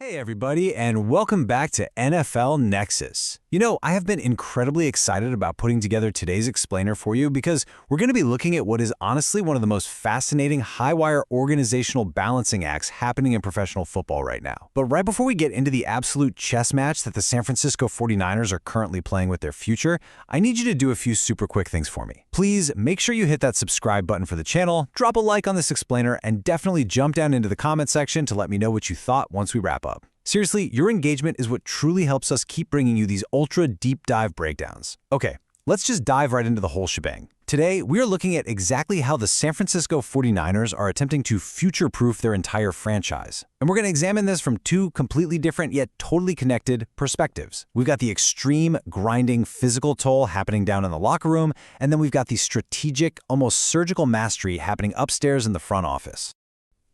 Hey everybody, and welcome back to NFL Nexus. I have been incredibly excited about putting together today's explainer for you because we're going to be looking at what is honestly one of the most fascinating high-wire organizational balancing acts happening in professional football right now. But right before we get into the absolute chess match that the San Francisco 49ers are currently playing with their future, I need you to do a few super quick things for me. Please make sure you hit that subscribe button for the channel, drop a like on this explainer, and definitely jump down into the comment section to let me know what you thought once we wrap up. Seriously, your engagement is what truly helps us keep bringing you these ultra deep dive breakdowns. Okay, let's just dive right into the whole shebang. Today, we are looking at exactly how the San Francisco 49ers are attempting to future-proof their entire franchise. And we're going to examine this from two completely different yet totally connected perspectives. We've got the extreme, grinding, physical toll happening down in the locker room, and then we've got the strategic, almost surgical mastery happening upstairs in the front office.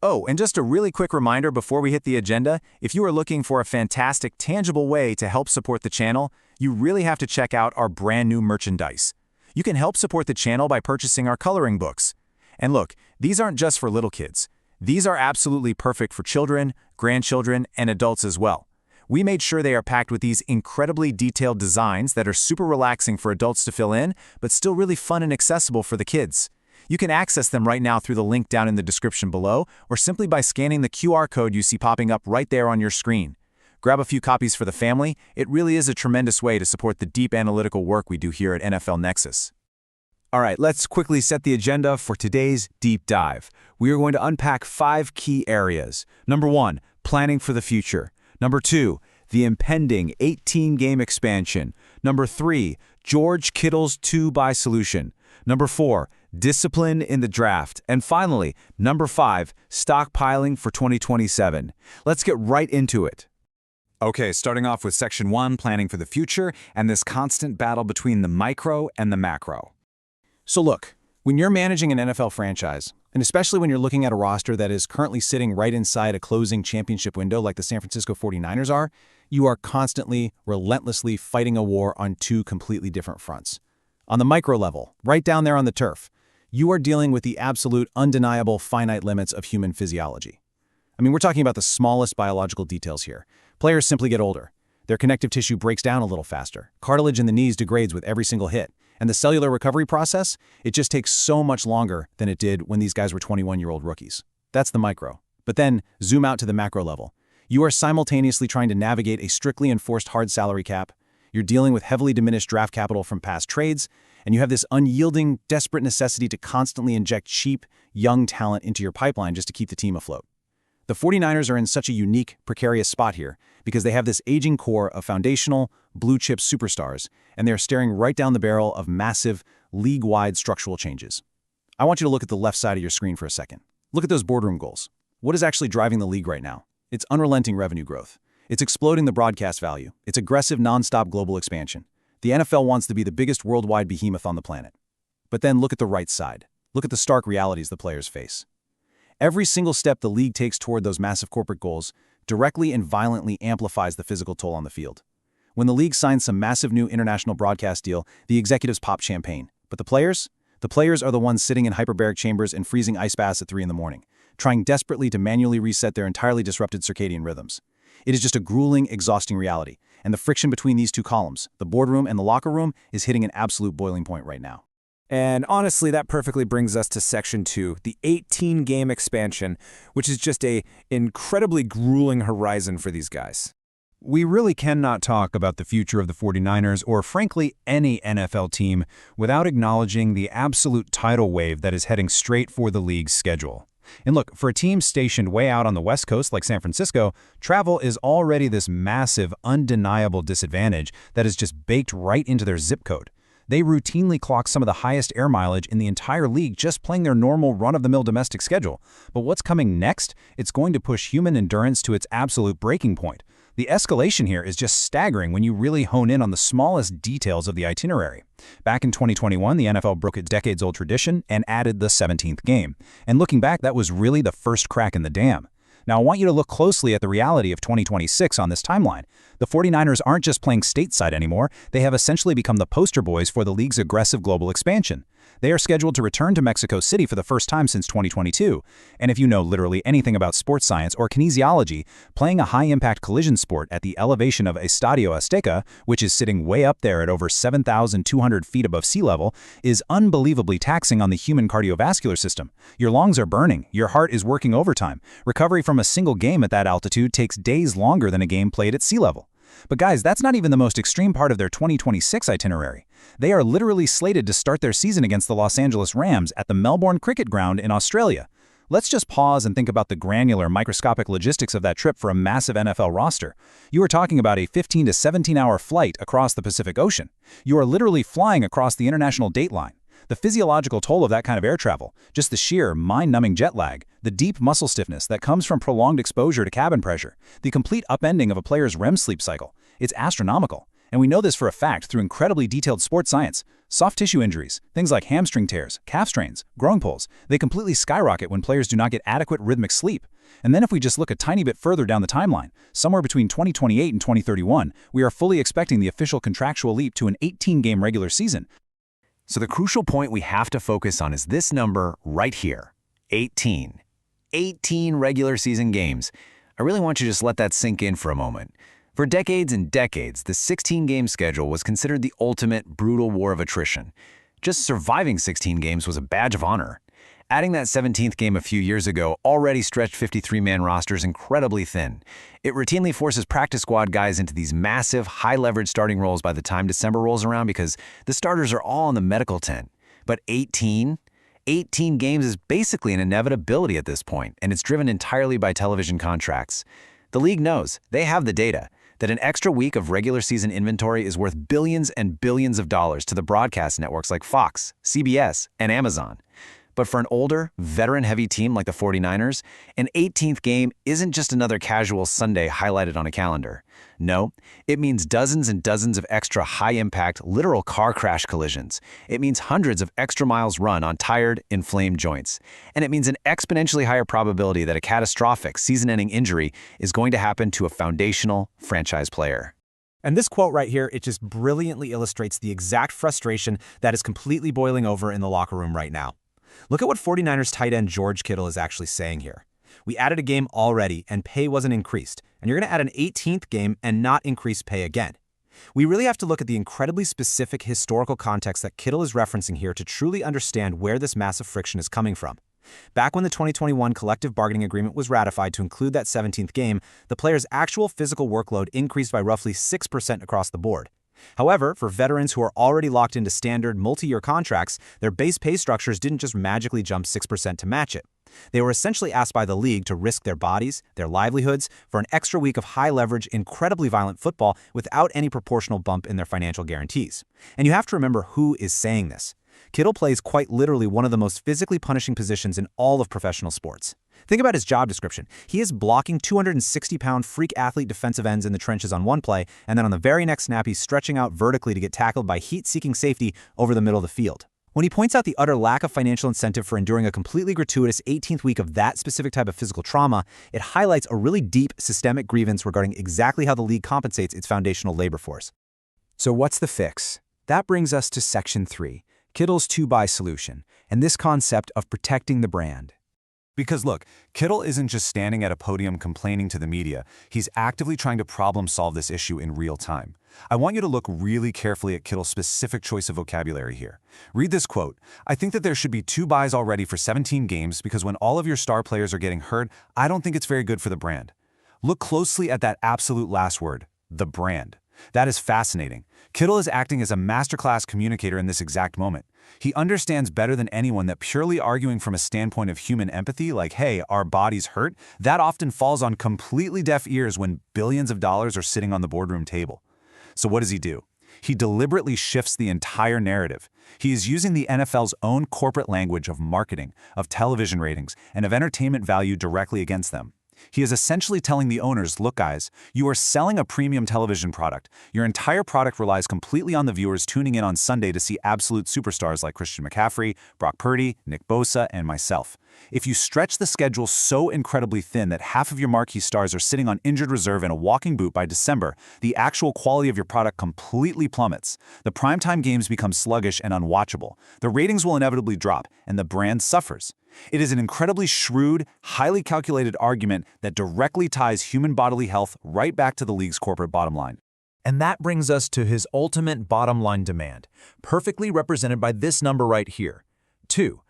Oh, and just a really quick reminder before we hit the agenda, if you are looking for a fantastic, tangible way to help support the channel, you really have to check out our brand new merchandise. You can help support the channel by purchasing our coloring books. And look, these aren't just for little kids. These are absolutely perfect for children, grandchildren, and adults as well. We made sure they are packed with these incredibly detailed designs that are super relaxing for adults to fill in, but still really fun and accessible for the kids. You can access them right now through the link down in the description below, or simply by scanning the QR code you see popping up right there on your screen. Grab a few copies for the family. It really is a tremendous way to support the deep analytical work we do here at NFL Nexus. All right, let's quickly set the agenda for today's deep dive. We are going to unpack 5 key areas. Number 1, planning for the future. Number 2, the impending 18-game expansion. Number 3, George Kittle's 2-buy solution. Number 4, discipline in the draft. And finally, number 5, stockpiling for 2027. Let's get right into it. Okay, starting off with Section 1, planning for the future, and this constant battle between the micro and the macro. So look, when you're managing an NFL franchise, and especially when you're looking at a roster that is currently sitting right inside a closing championship window like the San Francisco 49ers are, you are constantly, relentlessly fighting a war on 2 completely different fronts. On the micro level, right down there on the turf, you are dealing with the absolute, undeniable, finite limits of human physiology. I mean, we're talking about the smallest biological details here. Players simply get older. Their connective tissue breaks down a little faster. Cartilage in the knees degrades with every single hit. And the cellular recovery process, it just takes so much longer than it did when these guys were 21-year-old rookies. That's the micro. But then, zoom out to the macro level. You are simultaneously trying to navigate a strictly enforced hard salary cap. You're dealing with heavily diminished draft capital from past trades, and you have this unyielding, desperate necessity to constantly inject cheap, young talent into your pipeline just to keep the team afloat. The 49ers are in such a unique, precarious spot here because they have this aging core of foundational, blue-chip superstars, and they're staring right down the barrel of massive, league-wide structural changes. I want you to look at the left side of your screen for a second. Look at those boardroom goals. What is actually driving the league right now? It's unrelenting revenue growth. It's exploding the broadcast value. It's aggressive, non-stop global expansion. The NFL wants to be the biggest worldwide behemoth on the planet. But then look at the right side. Look at the stark realities the players face. Every single step the league takes toward those massive corporate goals directly and violently amplifies the physical toll on the field. When the league signs some massive new international broadcast deal, the executives pop champagne. But the players? The players are the ones sitting in hyperbaric chambers and freezing ice baths at 3 in the morning, trying desperately to manually reset their entirely disrupted circadian rhythms. It is just a grueling, exhausting reality, and the friction between these 2 columns, the boardroom and the locker room, is hitting an absolute boiling point right now. And honestly, that perfectly brings us to Section 2, the 18-game expansion, which is just an incredibly grueling horizon for these guys. We really cannot talk about the future of the 49ers, or frankly any NFL team, without acknowledging the absolute tidal wave that is heading straight for the league's schedule. And look, for a team stationed way out on the West Coast like San Francisco, travel is already this massive, undeniable disadvantage that is just baked right into their zip code. They routinely clock some of the highest air mileage in the entire league just playing their normal run-of-the-mill domestic schedule. But what's coming next? It's going to push human endurance to its absolute breaking point. The escalation here is just staggering when you really hone in on the smallest details of the itinerary. Back in 2021, the NFL broke its decades-old tradition and added the 17th game. And looking back, that was really the first crack in the dam. Now, I want you to look closely at the reality of 2026 on this timeline. The 49ers aren't just playing stateside anymore. They have essentially become the poster boys for the league's aggressive global expansion. They are scheduled to return to Mexico City for the first time since 2022. And if you know literally anything about sports science or kinesiology, playing a high-impact collision sport at the elevation of Estadio Azteca, which is sitting way up there at over 7,200 feet above sea level, is unbelievably taxing on the human cardiovascular system. Your lungs are burning, your heart is working overtime. Recovery from a single game at that altitude takes days longer than a game played at sea level. But guys, that's not even the most extreme part of their 2026 itinerary. They are literally slated to start their season against the Los Angeles Rams at the Melbourne Cricket Ground in Australia. Let's just pause and think about the granular, microscopic logistics of that trip for a massive NFL roster. You are talking about a 15 to 17-hour flight across the Pacific Ocean. You are literally flying across the international date line. The physiological toll of that kind of air travel, just the sheer, mind-numbing jet lag, the deep muscle stiffness that comes from prolonged exposure to cabin pressure, the complete upending of a player's REM sleep cycle, it's astronomical. And we know this for a fact through incredibly detailed sports science. Soft tissue injuries, things like hamstring tears, calf strains, growing pulls, they completely skyrocket when players do not get adequate rhythmic sleep. And then if we just look a tiny bit further down the timeline, somewhere between 2028 and 2031, we are fully expecting the official contractual leap to an 18-game regular season. So the crucial point we have to focus on is this number right here, 18. 18 regular season games. I really want you to just let that sink in for a moment. For decades and decades, the 16-game schedule was considered the ultimate brutal war of attrition. Just surviving 16 games was a badge of honor. Adding that 17th game a few years ago already stretched 53-man rosters incredibly thin. It routinely forces practice squad guys into these massive, high-leverage starting roles by the time December rolls around because the starters are all in the medical tent. But 18 games is basically an inevitability at this point, and it's driven entirely by television contracts. The league knows, they have the data, that an extra week of regular season inventory is worth billions and billions of dollars to the broadcast networks like Fox, CBS, and Amazon. But for an older, veteran-heavy team like the 49ers, an 18th game isn't just another casual Sunday highlighted on a calendar. No, it means dozens and dozens of extra high-impact, literal car crash collisions. It means hundreds of extra miles run on tired, inflamed joints. And it means an exponentially higher probability that a catastrophic, season-ending injury is going to happen to a foundational franchise player. And this quote right here, it just brilliantly illustrates the exact frustration that is completely boiling over in the locker room right now. Look at what 49ers tight end George Kittle is actually saying here. We added a game already and pay wasn't increased, and you're going to add an 18th game and not increase pay again. We really have to look at the incredibly specific historical context that Kittle is referencing here to truly understand where this massive friction is coming from. Back when the 2021 collective bargaining agreement was ratified to include that 17th game, the player's actual physical workload increased by roughly 6% across the board. However, for veterans who are already locked into standard multi-year contracts, their base pay structures didn't just magically jump 6% to match it. They were essentially asked by the league to risk their bodies, their livelihoods, for an extra week of high-leverage, incredibly violent football without any proportional bump in their financial guarantees. And you have to remember who is saying this. Kittle plays quite literally one of the most physically punishing positions in all of professional sports. Think about his job description. He is blocking 260-pound freak athlete defensive ends in the trenches on one play, and then on the very next snap, he's stretching out vertically to get tackled by heat-seeking safety over the middle of the field. When he points out the utter lack of financial incentive for enduring a completely gratuitous 18th week of that specific type of physical trauma, it highlights a really deep systemic grievance regarding exactly how the league compensates its foundational labor force. So what's the fix? That brings us to Section 3, Kittle's 2-buy solution, and this concept of protecting the brand. Because look, Kittle isn't just standing at a podium complaining to the media, he's actively trying to problem-solve this issue in real time. I want you to look really carefully at Kittle's specific choice of vocabulary here. Read this quote: "I think that there should be 2 buys already for 17 games because when all of your star players are getting hurt, I don't think it's very good for the brand." Look closely at that absolute last word, the brand. That is fascinating. Kittle is acting as a masterclass communicator in this exact moment. He understands better than anyone that purely arguing from a standpoint of human empathy, like, hey, our bodies hurt, that often falls on completely deaf ears when billions of dollars are sitting on the boardroom table. So what does he do? He deliberately shifts the entire narrative. He is using the NFL's own corporate language of marketing, of television ratings, and of entertainment value directly against them. He is essentially telling the owners, look guys, you are selling a premium television product. Your entire product relies completely on the viewers tuning in on Sunday to see absolute superstars like Christian McCaffrey, Brock Purdy, Nick Bosa, and myself. If you stretch the schedule so incredibly thin that half of your marquee stars are sitting on injured reserve in a walking boot by December, the actual quality of your product completely plummets. The primetime games become sluggish and unwatchable. The ratings will inevitably drop, and the brand suffers. It is an incredibly shrewd, highly calculated argument that directly ties human bodily health right back to the league's corporate bottom line. And that brings us to his ultimate bottom line demand, perfectly represented by this number right here. 2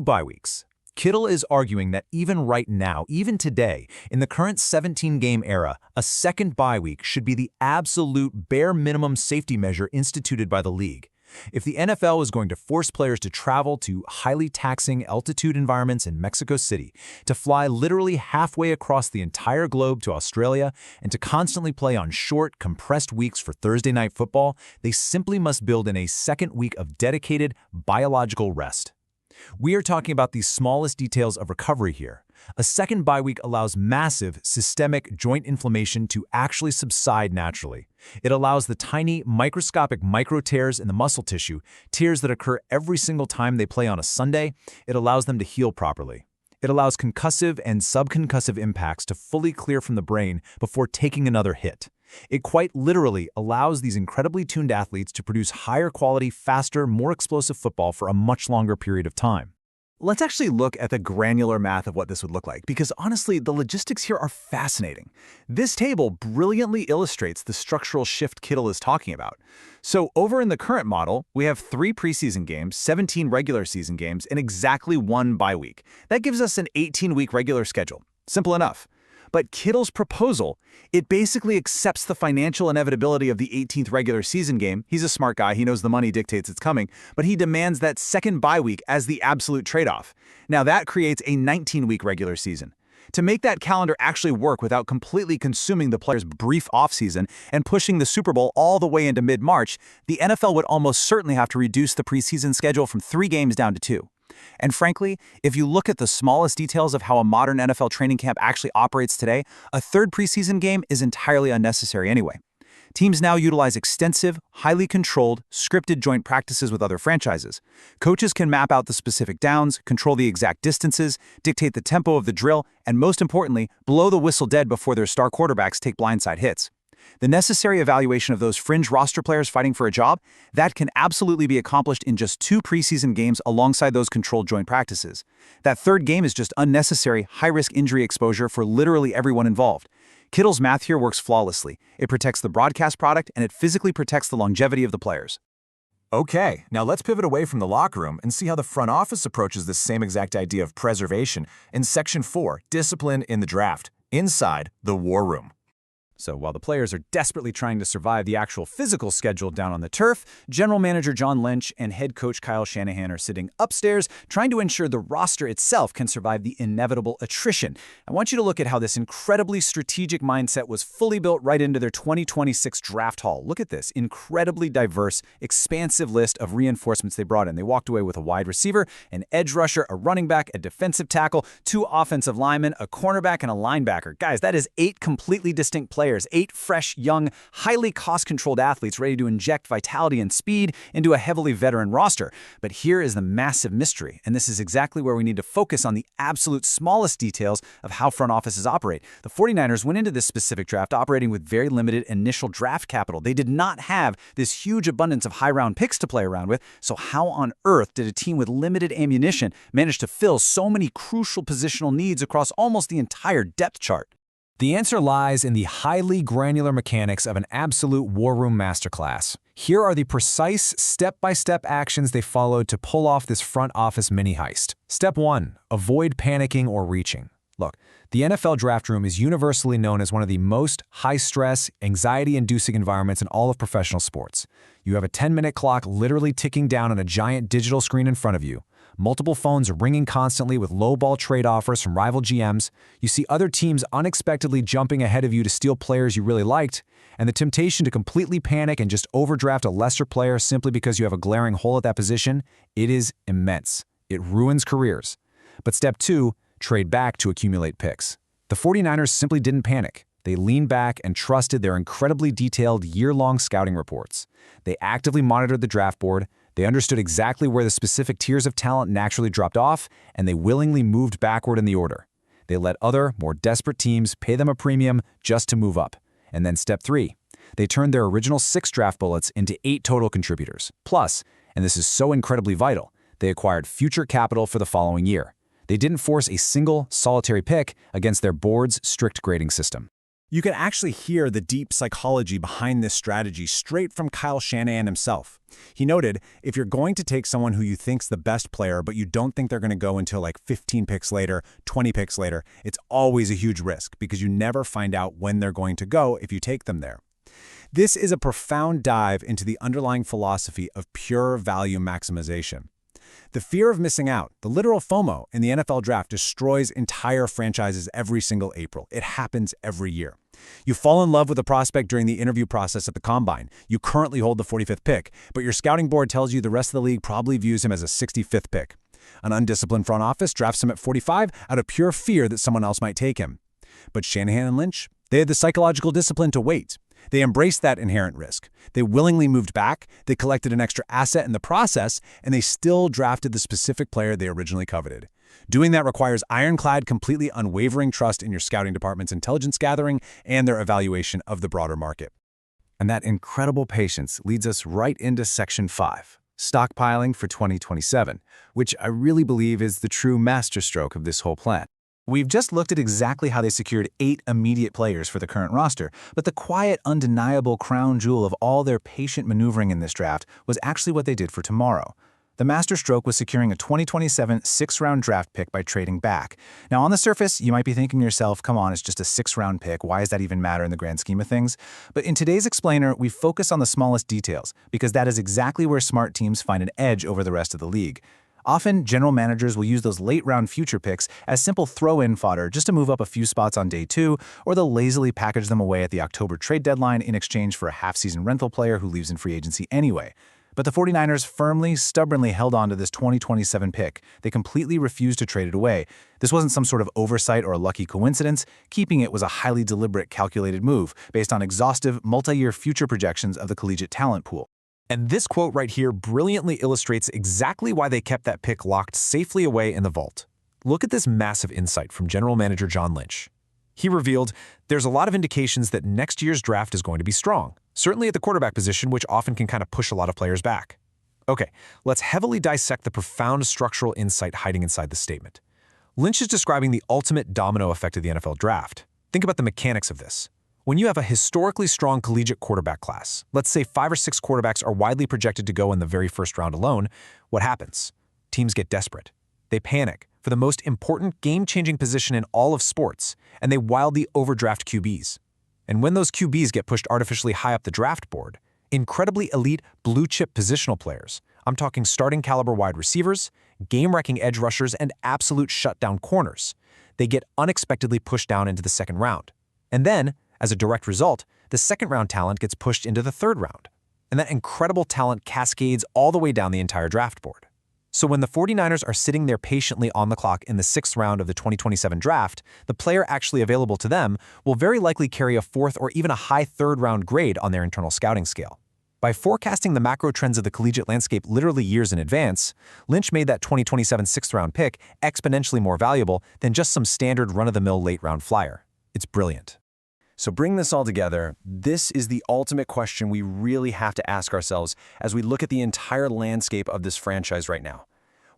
bye weeks. Kittle is arguing that even right now, even today, in the current 17-game era, a second bye week should be the absolute bare minimum safety measure instituted by the league. If the NFL is going to force players to travel to highly taxing altitude environments in Mexico City, to fly literally halfway across the entire globe to Australia, and to constantly play on short, compressed weeks for Thursday Night Football, they simply must build in a second week of dedicated biological rest. We are talking about the smallest details of recovery here. A second bye week allows massive, systemic joint inflammation to actually subside naturally. It allows the tiny, microscopic micro-tears in the muscle tissue, tears that occur every single time they play on a Sunday. It allows them to heal properly. It allows concussive and subconcussive impacts to fully clear from the brain before taking another hit. It quite literally allows these incredibly tuned athletes to produce higher quality, faster, more explosive football for a much longer period of time. Let's actually look at the granular math of what this would look like, because honestly, the logistics here are fascinating. This table brilliantly illustrates the structural shift Kittle is talking about. So over in the current model, we have 3 preseason games, 17 regular season games, and exactly 1 bye week. That gives us an 18-week regular schedule. Simple enough. But Kittle's proposal, it basically accepts the financial inevitability of the 18th regular season game. He's a smart guy, he knows the money dictates it's coming, but he demands that second bye week as the absolute trade-off. Now that creates a 19-week regular season. To make that calendar actually work without completely consuming the player's brief offseason and pushing the Super Bowl all the way into mid-March, the NFL would almost certainly have to reduce the preseason schedule from 3 games down to 2. And frankly, if you look at the smallest details of how a modern NFL training camp actually operates today, a third preseason game is entirely unnecessary anyway. Teams now utilize extensive, highly controlled, scripted joint practices with other franchises. Coaches can map out the specific downs, control the exact distances, dictate the tempo of the drill, and most importantly, blow the whistle dead before their star quarterbacks take blindside hits. The necessary evaluation of those fringe roster players fighting for a job, that can absolutely be accomplished in just 2 preseason games alongside those controlled joint practices. That third game is just unnecessary, high-risk injury exposure for literally everyone involved. Kittle's math here works flawlessly. It protects the broadcast product, and it physically protects the longevity of the players. Okay, now let's pivot away from the locker room and see how the front office approaches this same exact idea of preservation in Section 4, Discipline in the Draft, inside the War Room. So while the players are desperately trying to survive the actual physical schedule down on the turf, General Manager John Lynch and Head Coach Kyle Shanahan are sitting upstairs trying to ensure the roster itself can survive the inevitable attrition. I want you to look at how this incredibly strategic mindset was fully built right into their 2026 draft haul. Look at this incredibly diverse, expansive list of reinforcements they brought in. They walked away with a wide receiver, an edge rusher, a running back, a defensive tackle, 2 offensive linemen, a cornerback, and a linebacker. Guys, that is 8 completely distinct players. 8 fresh, young, highly cost-controlled athletes ready to inject vitality and speed into a heavily veteran roster. But here is the massive mystery, and this is exactly where we need to focus on the absolute smallest details of how front offices operate. The 49ers went into this specific draft operating with very limited initial draft capital. They did not have this huge abundance of high-round picks to play around with, so how on earth did a team with limited ammunition manage to fill so many crucial positional needs across almost the entire depth chart? The answer lies in the highly granular mechanics of an absolute war room masterclass. Here are the precise step-by-step actions they followed to pull off this front office mini-heist. Step 1. Avoid panicking or reaching. Look, the NFL draft room is universally known as one of the most high-stress, anxiety-inducing environments in all of professional sports. You have a 10-minute clock literally ticking down on a giant digital screen in front of you. Multiple phones are ringing constantly with low-ball trade offers from rival GMs. You see other teams unexpectedly jumping ahead of you to steal players you really liked, and the temptation to completely panic and just overdraft a lesser player simply because you have a glaring hole at that position, it is immense. It ruins careers. But step 2, trade back to accumulate picks. The 49ers simply didn't panic. They leaned back and trusted their incredibly detailed year-long scouting reports. They actively monitored the draft board, they understood exactly where the specific tiers of talent naturally dropped off, and they willingly moved backward in the order. They let other, more desperate teams pay them a premium just to move up. And then step 3. They turned their original 6 draft bullets into 8 total contributors. Plus, and this is so incredibly vital, they acquired future capital for the following year. They didn't force a single, solitary pick against their board's strict grading system. You can actually hear the deep psychology behind this strategy straight from Kyle Shanahan himself. He noted, if you're going to take someone who you think's the best player, but you don't think they're going to go until like 15 picks later, 20 picks later, it's always a huge risk because you never find out when they're going to go if you take them there. This is a profound dive into the underlying philosophy of pure value maximization. The fear of missing out, the literal FOMO in the NFL draft, destroys entire franchises every single April. It happens every year. You fall in love with a prospect during the interview process at the Combine. You currently hold the 45th pick, but your scouting board tells you the rest of the league probably views him as a 65th pick. An undisciplined front office drafts him at 45 out of pure fear that someone else might take him. But Shanahan and Lynch, they had the psychological discipline to wait. They embraced that inherent risk. They willingly moved back, they collected an extra asset in the process, and they still drafted the specific player they originally coveted. Doing that requires ironclad, completely unwavering trust in your scouting department's intelligence gathering and their evaluation of the broader market. And that incredible patience leads us right into Section 5, stockpiling for 2027, which I really believe is the true masterstroke of this whole plan. We've just looked at exactly how they secured 8 immediate players for the current roster, but the quiet, undeniable crown jewel of all their patient maneuvering in this draft was actually what they did for tomorrow. The masterstroke was securing a 2027 6th-round draft pick by trading back. Now, on the surface, you might be thinking to yourself, come on, it's just a 6th-round pick. Why does that even matter in the grand scheme of things? But in today's explainer, we focus on the smallest details, because that is exactly where smart teams find an edge over the rest of the league. Often, general managers will use those late-round future picks as simple throw-in fodder just to move up a few spots on day 2, or they'll lazily package them away at the October trade deadline in exchange for a half-season rental player who leaves in free agency anyway. But the 49ers firmly, stubbornly held on to this 2027 pick. They completely refused to trade it away. This wasn't some sort of oversight or a lucky coincidence. Keeping it was a highly deliberate, calculated move based on exhaustive, multi-year future projections of the collegiate talent pool. And this quote right here brilliantly illustrates exactly why they kept that pick locked safely away in the vault. Look at this massive insight from General Manager John Lynch. He revealed, there's a lot of indications that next year's draft is going to be strong, certainly at the quarterback position, which often can kind of push a lot of players back. Okay, let's heavily dissect the profound structural insight hiding inside the statement. Lynch is describing the ultimate domino effect of the NFL draft. Think about the mechanics of this. When you have a historically strong collegiate quarterback class, let's say 5 or 6 quarterbacks are widely projected to go in the very first round alone, what happens? Teams get desperate. They panic for the most important game-changing position in all of sports, and they wildly overdraft QBs. And when those QBs get pushed artificially high up the draft board, incredibly elite blue-chip positional players, I'm talking starting caliber wide receivers, game-wrecking edge rushers, and absolute shutdown corners, they get unexpectedly pushed down into the second round. And then, as a direct result, the second-round talent gets pushed into the third round, and that incredible talent cascades all the way down the entire draft board. So when the 49ers are sitting there patiently on the clock in the 6th round of the 2027 draft, the player actually available to them will very likely carry a 4th or even a high 3rd-round grade on their internal scouting scale. By forecasting the macro trends of the collegiate landscape literally years in advance, Lynch made that 2027 6th-round pick exponentially more valuable than just some standard run-of-the-mill late-round flyer. It's brilliant. So bring this all together, this is the ultimate question we really have to ask ourselves as we look at the entire landscape of this franchise right now.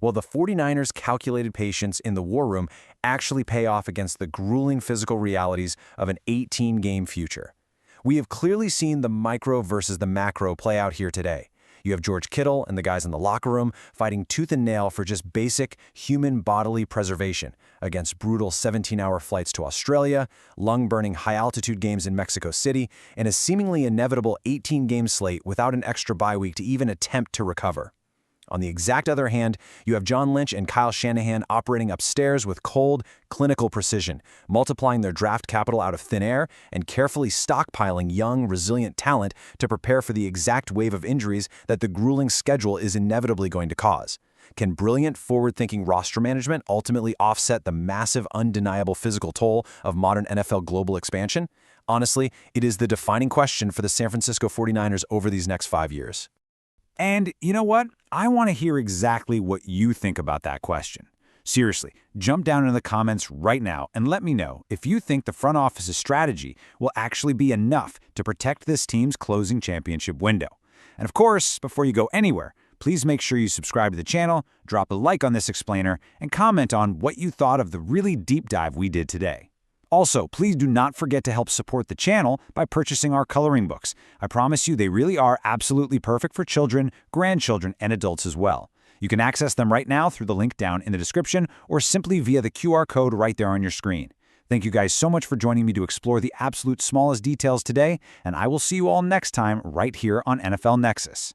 Will the 49ers' calculated patience in the war room actually pay off against the grueling physical realities of an 18-game future? We have clearly seen the micro versus the macro play out here today. You have George Kittle and the guys in the locker room fighting tooth and nail for just basic human bodily preservation against brutal 17-hour flights to Australia, lung-burning high-altitude games in Mexico City, and a seemingly inevitable 18-game slate without an extra bye week to even attempt to recover. On the exact other hand, you have John Lynch and Kyle Shanahan operating upstairs with cold, clinical precision, multiplying their draft capital out of thin air and carefully stockpiling young, resilient talent to prepare for the exact wave of injuries that the grueling schedule is inevitably going to cause. Can brilliant, forward-thinking roster management ultimately offset the massive, undeniable physical toll of modern NFL global expansion? Honestly, it is the defining question for the San Francisco 49ers over these next 5 years. And you know what? I want to hear exactly what you think about that question. Seriously, jump down in the comments right now and let me know if you think the front office's strategy will actually be enough to protect this team's closing championship window. And of course, before you go anywhere, please make sure you subscribe to the channel, drop a like on this explainer, and comment on what you thought of the really deep dive we did today. Also, please do not forget to help support the channel by purchasing our coloring books. I promise you they really are absolutely perfect for children, grandchildren, and adults as well. You can access them right now through the link down in the description or simply via the QR code right there on your screen. Thank you guys so much for joining me to explore the absolute smallest details today, and I will see you all next time right here on NFL Nexus.